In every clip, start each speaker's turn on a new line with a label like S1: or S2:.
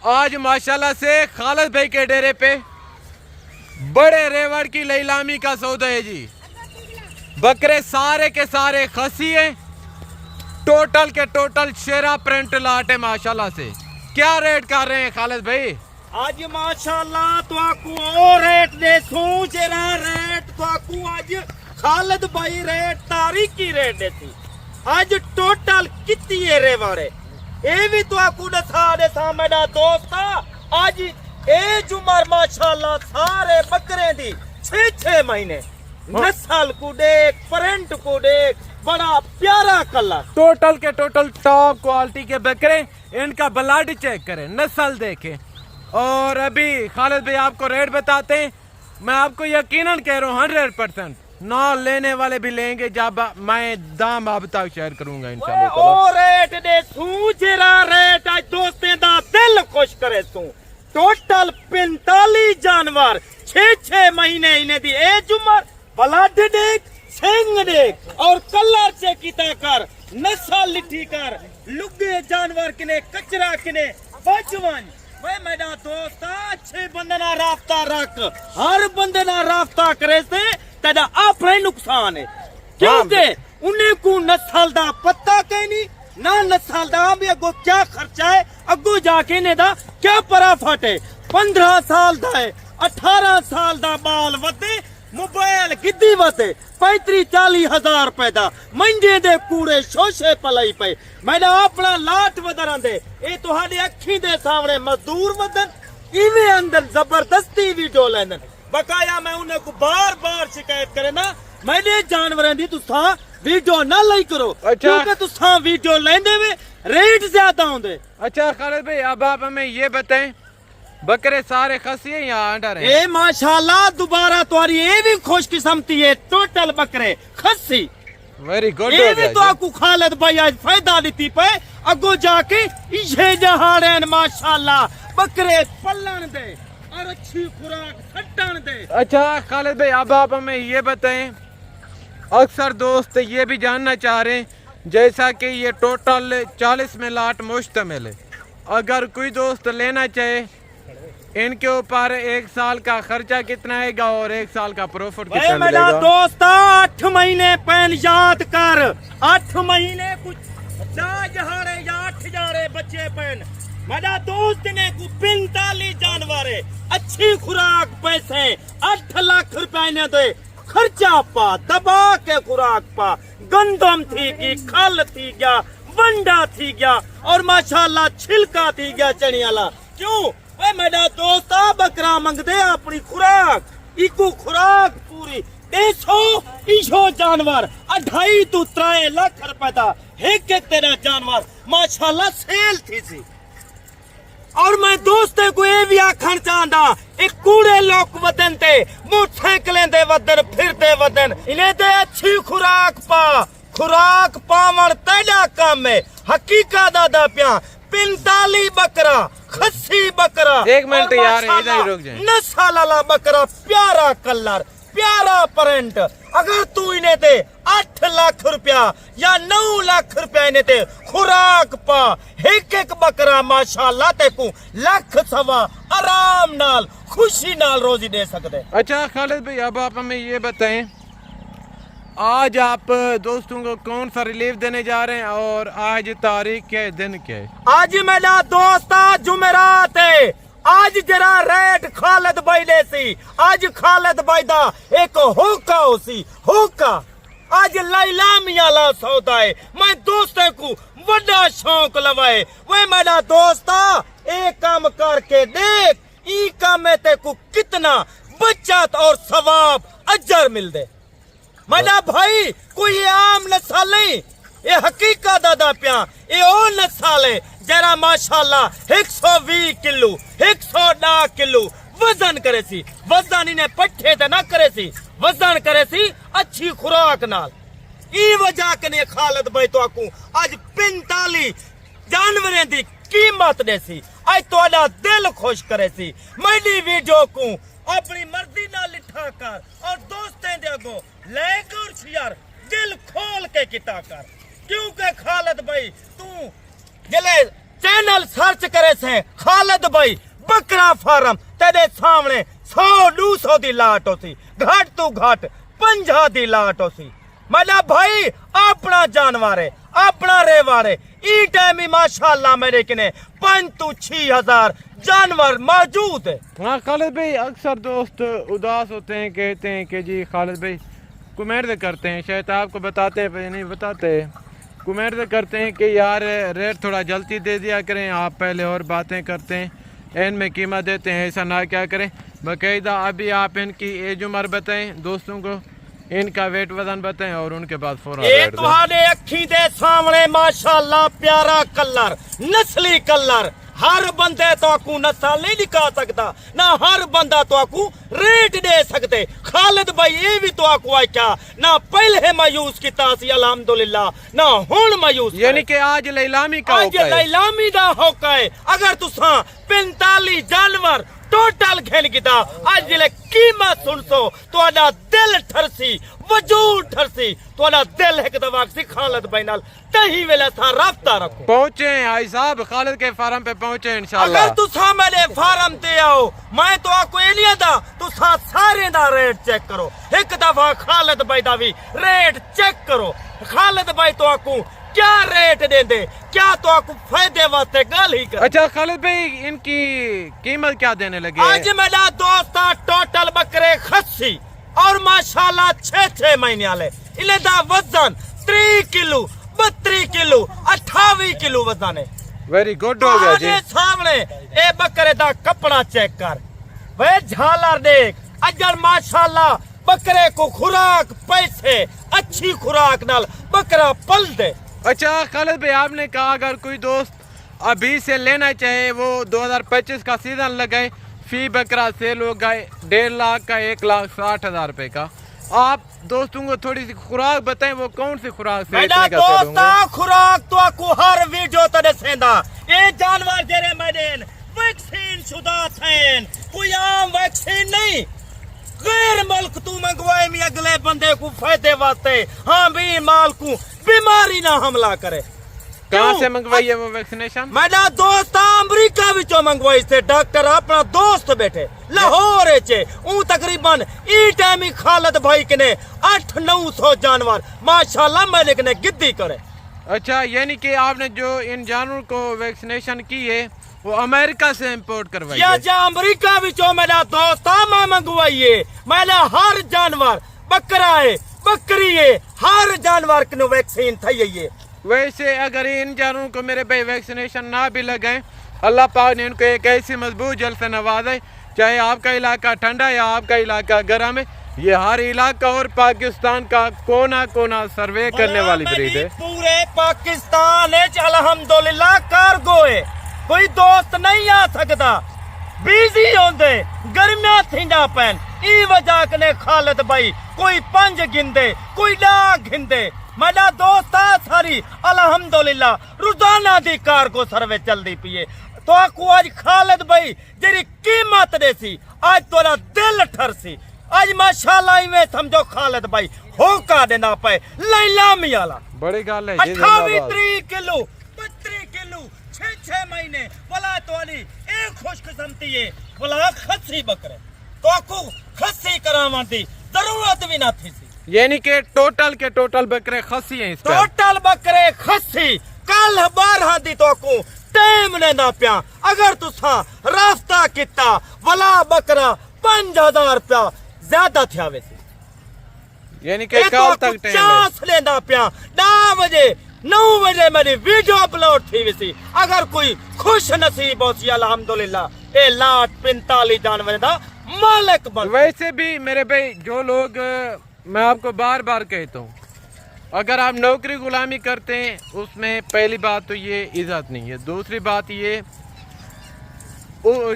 S1: आज माशाल्लाह से खालिद भाई के डेरे पे बड़े रेवड़ की नीलामी का सौदा है जी। बकरे सारे के सारे खसी है, टोटल के टोटल शेरा प्रिंट लाट है माशाल्लाह से। क्या रेट कर रहे हैं खालिद भाई?
S2: आज माशाल्लाह तो आपको और रेट दे जेरा रेट तो आपको आज खालिद भाई रेट तारीखी रेट देती। आज टोटल कितनी है रेवाड़े ये भी तो आपको दसा मेरा दोस्त आज एज उम्र माशाल्लाह सारे बकरे दी 6-6 महीने नस्ल को देख, प्रिंट को देख, बड़ा प्यारा कलर।
S1: टोटल के टोटल टॉप क्वालिटी के बकरे, इनका ब्लड चेक करें, नस्ल देखें। और अभी खालिद भाई आपको रेट बताते हैं। मैं आपको यकीनन कह रहा हूँ 100% ना लेने वाले भी लेंगे जब मैं दाम आप तक शेयर करूंगा इंशाल्लाह।
S2: ओ रेट दे जेरा रेट आज दोस्तें दा दिल खुश करे तू। टोटल 45 जानवर 6-6 महीने इन्हें दी एज उम्र, ब्लड देख, सिंग देख और कलर चेक किता कर, नस्ल लिठी कर, लुगे जानवर किने, कचरा किने, बचवन वे मेरा दोस्त अच्छे बंदे ना राब्ता रख। हर बंदे ना राब्ता करे से तेरा अपना नुकसान है, क्योंकि उन्हें को नस्ल दा पता कहीं नहीं ना, नस्ल दा भी अगो क्या खर्चा है, अगो जाके ने दा क्या पराफट है। 15 साल दा है, 18 साल दा बाल वधे, मोबाइल गिद्दी वधे, 35-40 हजार रुपए दा मंजे दे कूड़े शोशे पलाई पे। मैंने अपना लाट वधन दे ये तुहाडी अखी दे सामने मजदूर वधन इवे अंदर जबरदस्ती वीडियो लेंदन। बकाया मैं उन्हें को बार-बार शिकायत करे ना, मैंने जानवरों दी तुसा वीडियो ना लाई करो। क्योंकि तुसा वीडियो लेंदे में रेट ज्यादा होंदे।
S1: अच्छा खालिद भाई अब आप हमें ये बताएं, बकरे सारे खसी है या अंडर है?
S2: ए माशाल्लाह दोबारा तुम्हारी ये भी खुशकिस्मती है, टोटल बकरे खसी।
S1: Very good.
S2: ये भी तो आपको खालिद भाई आज फायदा देती पे अगो जाके इसे जहाड़े माशाल्लाह बकरे पलन दे और अच्छी खुराक सट्टन दे।
S1: अच्छा खालिद भाई अब आप हमें ये बताएं, अक्सर दोस्त ये भी जानना चाह रहे हैं जैसा कि ये टोटल 40 में लाट मुश्तमिल है, अगर कोई दोस्त लेना चाहे इनके ऊपर 1 साल का खर्चा कितना आएगा और 1 साल का प्रॉफिट कितना
S2: मेरा दोस्त 8 महीने पैन याद कर, 8 महीने कुछ 8 जारे बच्चे पैन। मेरा दोस्त ने 45 जानवर है, अच्छी खुराक पैसे 8 लाख रुपए ने दे खर्चा पा, दबा के खुराक पा, गंदम थी की, खल थी गया, वंडा थी गया और माशाल्लाह छिलका थी गया चनियाला। क्यों वे मेरा दोस्त बकरा मंगदे अपनी खुराक, इको खुराक पूरी 100 जानवर 2.5-3 लाख रुपए का एक तेरा जानवर माशाल्लाह सेल थी सी। और मैं दोस्ते को ये भी आखन चाहता, एक कूड़े लोग वदन ते मोटरसाइकिलें दे वदन फिरते वदन, इन्हें दे अच्छी खुराक पा, खुराक पावन तेरा काम है। हकीकत दादा प्या 45 बकरा खस्सी बकरा,
S1: 1 मिनट यार इधर ही रुक जाए।
S2: नस्ल वाला बकरा, प्यारा कलर, प्यारा प्रिंट, अगर तू इन्हें दे 8 लाख रुपया या 9 लाख रुपया इन्हें दे खुराक पा, एक बकरा माशाल्लाह तेको 1.25 लाख आराम नाल खुशी नाल रोजी दे सकते। अच्छा
S1: खालिद भाई अब आप हमें ये बताएं, आज आप दोस्तों को कौन सा रिलीफ देने जा रहे हैं और आज तारीख क्या है, दिन क्या है?
S2: आज मेरा दोस्त जुमेरात है, आज जरा रेट खालिद भाई दे सी, आज खालिद भाई दा एक होका होसी, होका आज नीलामी ला सौदा है। मैं दोस्ते को बड़ा शौक लवाए, वे मेरा दोस्त एक काम करके देख, ई काम में ते को कितना बचत और सवाब अजर मिल दे। मेरा भाई कोई आम नस्ल नहीं, ये हकीकत दादा प्या, ये ओ नस्ल है जरा माशाल्लाह 120 किलो 110 किलो वजन करे सी। वजन इन्हें पट्ठे ते ना करे सी, वजन करे सी अच्छी खुराक नाल। ई वजह कने खालिद भाई तो आकू आज 45 जानवरें दी कीमत दे सी, आज तोड़ा दिल खुश करे सी। मेरी वीडियो को अपनी मर्जी नाल लिठा कर और दोस्तें दे अगो लेकर शेयर दिल खोल के किता कर, क्योंकि खालिद भाई तू जले चैनल सर्च करे से खालिद खालिद भाई बकरा फार्म तेरे सामने 100-200 दी लाट होसी, घट तू घट 50 दी लाट होसी। मेरा भाई अपना जानवर है, अपना रेवार है। ई टाइम ही माशाल्लाह मेरे किने 5-6 हजार जानवर मौजूद है।
S1: हाँ खालिद भाई, अक्सर दोस्त उदास होते हैं, कहते हैं कि जी खालिद भाई कमेंट करते हैं, शायद आपको बताते हैं पर नहीं बताते, कमेंट करते हैं कि यार रेट थोड़ा जल्दी दे दिया करें, आप पहले और बातें करते हैं, एन में कीमत देते हैं, ऐसा ना क्या करें। बाकायदा अभी आप इनकी एज उम्र बताएं दोस्तों को, इनका वेट वजन बताएं और उनके बाद फौरन
S2: ये तुम्हारे अखी दे सामने माशाल्लाह प्यारा कलर, नस्ली कलर। हर बंदे तो आपको नस्ल नहीं दिखा सकता, ना हर बंदा तो आपको रेट दे सकते। खालिद भाई ये भी तो आपको आख्या ना पहले मायूस किता सी अल्हम्दुलिल्लाह, ना हुन मायूस,
S1: यानी कि आज लीलामी का
S2: आज लीलामी दा होका है। अगर तुसा 45 जानवर टोटल घेन किता आज जिले कीमत सुन सो तो दिल ठरसी, वजूद ठरसी, तो दिल एक दवा सी खालिद भाई नाल तही वेले सा राब्ता रखो।
S1: पहुंचे भाई साहब, खालिद के फार्म पे पहुंचे इंशाल्लाह।
S2: अगर तुसा मेरे फार्म ते आओ, मैं तो आपको एलिया दा तुसा सारे दा रेट चेक करो, एक दफा खालिद भाई दा भी रेट चेक करो। खालिद भाई तो आपको क्या रेट दे दे, क्या तो आपको फायदे वास्ते गल ही कर।
S1: अच्छा खालिद भाई, इनकी कीमत क्या देने लगे?
S2: आज मेरा दोस्त टोटल बकरे खस्सी और माशाल्लाह 6-6 महीने वाले, इन्हें दा वजन 3 किलो 32 किलो 28 किलो वजन है।
S1: वेरी गुड हो गया जी।
S2: सामने ए बकरे दा कपड़ा चेक कर, वे झालर देख, अजर माशाल्लाह बकरे को खुराक पैसे अच्छी खुराक नाल बकरा पल दे।
S1: अच्छा खालिद भाई, आपने कहा अगर कोई दोस्त अभी से लेना चाहे वो 2025 का सीजन लगाए, फी बकरा सेल हो गए 1.5 लाख का, 1,60,000 रुपए का। आप दोस्तों को थोड़ी सी खुराक बताएं, वो कौन सी खुराक से
S2: मेरा दोस्ता खुराक तो आपको हर वीडियो तो दसेंदा। ये जानवर जेरे मैंने वैक्सीन शुदा थे, कोई आम वैक्सीन नहीं, गैर मुल्क तू मंगवाए में अगले बंदे को फायदे वास्ते, हाँ भी माल को बीमारी ना हमला करे।
S1: कहाँ से मंगवाई है वो वैक्सीनेशन?
S2: मेरा दोस्त अमेरिका विचों मंगवाई से, डॉक्टर अपना दोस्त बैठे लाहौर चे, तकरीबन ई टाइम ही खालिद भाई के ने 800-900 जानवर माशाल्लाह मैंने ने गिद्दी करे।
S1: अच्छा, यानी कि आपने जो इन जानवरों को वैक्सीनेशन की है वो अमेरिका से इंपोर्ट करवाई है?
S2: या अमेरिका विचों मेरा दोस्त मैं मंगवाइए, मैंने हर जानवर बकरा है बकरी है, हर जानवर को वैक्सीन थी है।
S1: वैसे अगर इन जानवरों को मेरे भाई वैक्सीनेशन ना भी लगाए, अल्लाह पाक ने इनको एक ऐसी मजबूत जल से नवाजे, चाहे आपका इलाका ठंडा या आपका इलाका गर्म है, ये हर इलाका और पाकिस्तान का कोना कोना सर्वे करने वाली ब्रीड है।
S2: पूरे पाकिस्तान अल्हम्दुलिल्लाह कार्गो है, कोई दोस्त नहीं आ सकता, बिजी होंदे गर्मियां थींदा पैन, ई वजह कने खालिद भाई कोई 5 गिनदे कोई 10 गिनदे। मेरा दोस्त सारी अल्हम्दुलिल्लाह रोजाना दी कार्गो सर्वे चलती पी है। तो आपको आज खालिद भाई जेरी कीमत देसी आज तोरा दिल ठरसी, आज माशाल्लाह इवें समझो खालिद भाई होका देना पे लीलामी वाला।
S1: बड़ी गल है
S2: 28 किलो 32 किलो 6-6 महीने बोला तो एक खुशकिस्मती है, बोला खस्सी बकरे तो आपको खस्सी करावा दी जरूरत भी ना थी सी।
S1: यानी कि टोटल के टोटल बकरे खस्सी हैं?
S2: टोटल बकरे खस्सी कल 12 दी तो को टाइम लेना पिया। अगर तुसा रास्ता किता वला बकरा 5000 रुपया ज्यादा थिया वैसे,
S1: यानी कि कल तक
S2: चांस लेना पिया। 9 बजे मेरी वीडियो अपलोड थी वैसी। अगर कोई खुश नसीब होसी अल्हम्दुलिल्लाह ए लाट 45 जानवर दा मालिक बन।
S1: वैसे भी मेरे भाई जो लोग, मैं आपको बार बार कहता हूँ, अगर आप नौकरी गुलामी करते हैं उसमें पहली बात तो ये इज्जत नहीं है, दूसरी बात ये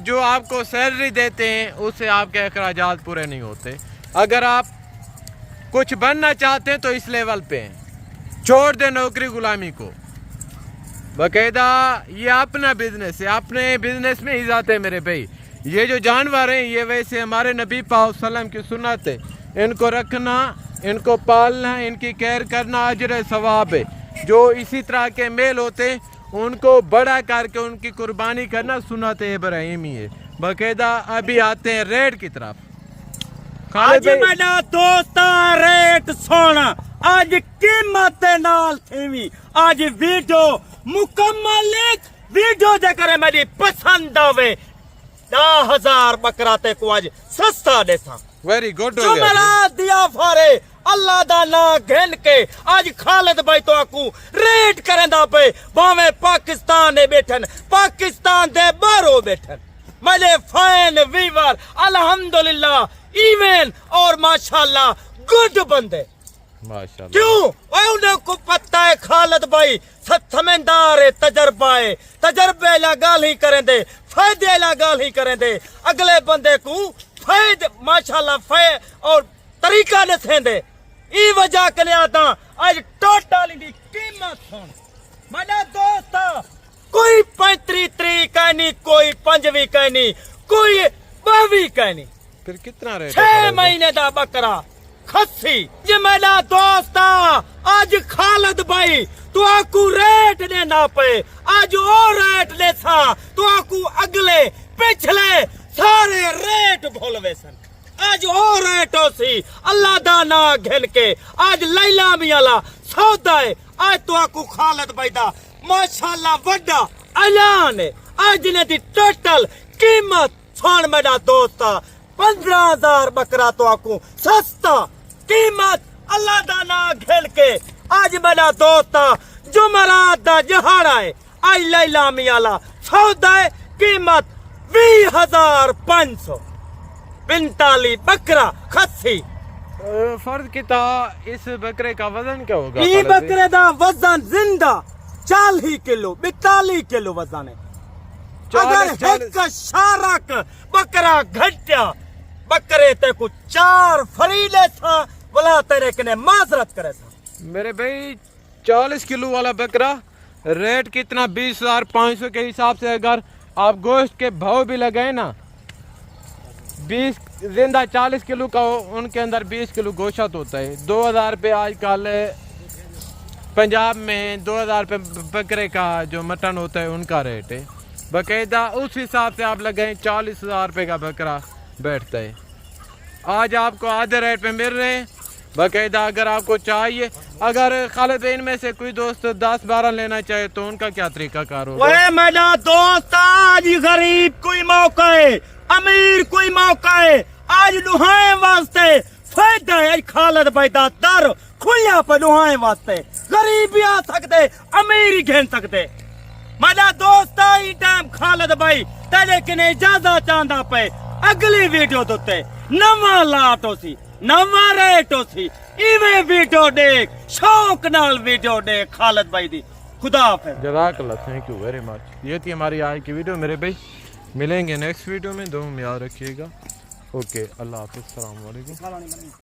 S1: जो आपको सैलरी देते हैं उससे आपके अखराजात पूरे नहीं होते। अगर आप कुछ बनना चाहते हैं तो इस लेवल पे हैं, छोड़ दे नौकरी गुलामी को, बाकायदा ये अपना बिजनेस है, अपने बिजनेस में इज्जत है मेरे भाई। ये जो जानवर हैं ये वैसे हमारे नबी पाक सल्लम की सुन्नत है, इनको रखना, इनको पालना, इनकी केयर करना अजर सवाब है। जो इसी तरह के मेल होते उनको बड़ा करके उनकी कुर्बानी करना सुन्नत इब्राहिमी है। बाकायदा अभी आते हैं रेट की तरफ।
S2: आज मेरा दोस्त रेट सोना आज कीमत नाल थीवी आज वीडियो मुकम्मल वीडियो जेकर मेरी पसंद आवे 10,000 बकरा ते को आज सस्ता देसा।
S1: वेरी गुड हो गया
S2: जुमरा दिया फारे अल्लाह दा ना घेन के आज खालिद भाई तो आकू रेट करेंदा पे भावे पाकिस्तान दे बैठन पाकिस्तान दे बाहरों बैठन मेरे फैन वीवर अल्हम्दुलिल्लाह इवन और माशाल्लाह गुड बंदे
S1: माशाल्लाह।
S2: क्यों उन्हें को पता है खालिद भाई समझदार है तजर्बे ला गाल ही करें दे फायदे ला गाल ही करें दे अगले बंदे को फायदे माशाल्लाह और तरीका दसें दे ई वजह के आता आज टोटल दी कीमत सुन मेरा दोस्त कोई 35 कहनी कोई 5वीं कहनी कोई 12वीं कहनी
S1: फिर कितना रेट
S2: 6 महीने दा बकरा खस्सी जे मेरा दोस्त आज खालिद भाई तो आकू रेट देना पे आज और रेट ले सा तो आकू अगले पिछले सारे रेट भूलवे सन आज और रेट सी अल्लाह दा ना घेन के आज लैला मियाला सौदा है आज तो आकू खालिद भाई दा माशाल्लाह वड्डा ऐलान है आज ने दी टोटल कीमत सुन मेरा दोस्त 15,000 बकरा तो आकू सस्ता कीमत अल्लाह दा ना घेन के आज मेरा दोस्त जुमरात दा जहाड़ा है आज लैला मियाला सौदा है कीमत 20,500 45 बकरा खस्सी।
S1: फर्ज किता इस बकरे का वजन क्या होगा?
S2: ये बकरे दा वजन जिंदा 40 किलो 42 किलो वजन है। अगर एक शारक बकरा घटिया बकरे ते को 4 फरीले था बोला तेरे कने माजरत करे था
S1: मेरे भाई 40 किलो वाला बकरा रेट कितना 20,500 के हिसाब से अगर आप गोश्त के भाव भी लगाए ना 20 जिंदा 40 किलो का हो उनके अंदर 20 किलो गोश्त होता है 2,000 रुपये आजकल पंजाब में 2,000 रुपये बकरे का जो मटन होता है उनका रेट है। बाकायदा उस हिसाब से आप लगाएं 40,000 रुपये का बकरा बैठता है। आज आपको आधे रेट पे मिल रहे हैं। बाकायदा अगर आपको चाहिए अगर खालिद भाई में से कोई दोस्त 10-12 लेना चाहे तो उनका क्या तरीका कार होगा?
S2: वह मेरा दोस्त आज गरीब कोई मौका है अमीर कोई मौका है आज लुहाए वास्ते फायदा है आज खालिद भाई दा दर खुलिया पे लुहाए वास्ते गरीब भी आ सकते अमीर ही घेन सकते मेरा दोस्त ई टाइम खालिद भाई तेरे कने इजाजत चाहता पे अगली वीडियो दोते नवा लाट होसी नवा रेट होसी इवे वीडियो देख शौक नाल वीडियो देख खालिद भाई दी खुदा हाफिज।
S1: जज़ाकल्लाह थैंक यू वेरी मच। ये थी हमारी आज की वीडियो मेरे भाई। मिलेंगे नेक्स्ट वीडियो में। दुआ में याद रखिएगा। ओके अल्लाह हाफिज़। अस्सलाम वालेकुम।